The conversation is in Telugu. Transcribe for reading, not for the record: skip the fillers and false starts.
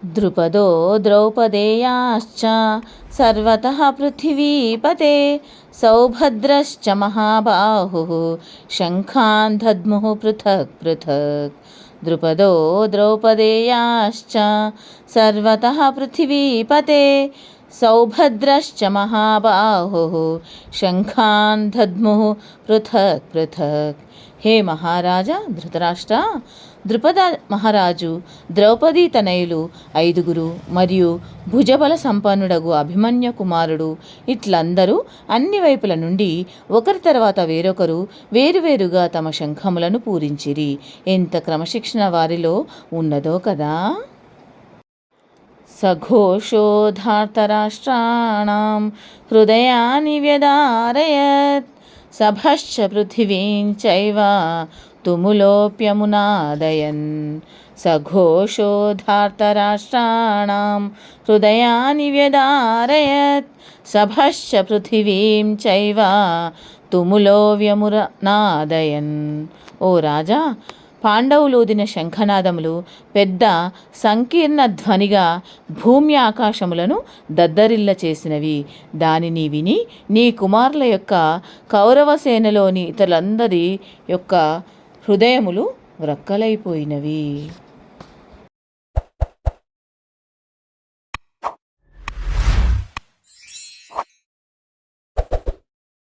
ద్రుపదో ద్రౌపదేయాశ్చ సర్వతః పృథివీపతే సౌభద్రశ్చ మహాబాహుః శంఖాన్ దద్ముః పృథక్ పృథక్. ద్రుపదో ద్రౌపదేయాశ్చ సర్వతః పృథివీపతే సౌభద్రశ్చ మహాబాహుః శంఖాన్ దద్ముః పృథక్ పృథక్. హే మహారాజా ధృతరాష్ట్ర, ద్రుపద మహారాజు, ద్రౌపదీ తనయులు 5 మరియు భుజబల సంపన్నుడగు అభిమన్యు కుమారుడు ఇట్లందరూ అన్ని వైపుల నుండి ఒకరి తర్వాత వేరొకరు వేరువేరుగా తమ శంఖములను పూరించిరి. ఎంత క్రమశిక్షణ వారిలో ఉన్నదో కదా. సఘోషో ధార్తరాష్ట్రాణం హృదయాని వ్యదారయత్ సభశ్చ పృథివీం చైవ తుములోప్యమునాదయన్. సఘోషో ధార్తరాష్ట్రాణం హృదయాని వ్యదారయత్ సభశ్చ పృథివీం చైవ తుములోవ్యమునాదయన్. ఓ రాజా, పాండవులూదిన శంఖనాదములు పెద్ద సంకీర్ణ ధ్వనిగా భూమి ఆకాశములను దద్దరిల్ల చేసినవి. దానిని విని నీ కుమారుల యొక్క కౌరవసేనలోని ఇతరులందరి యొక్క హృదయములు వ్రక్కలైపోయినవి.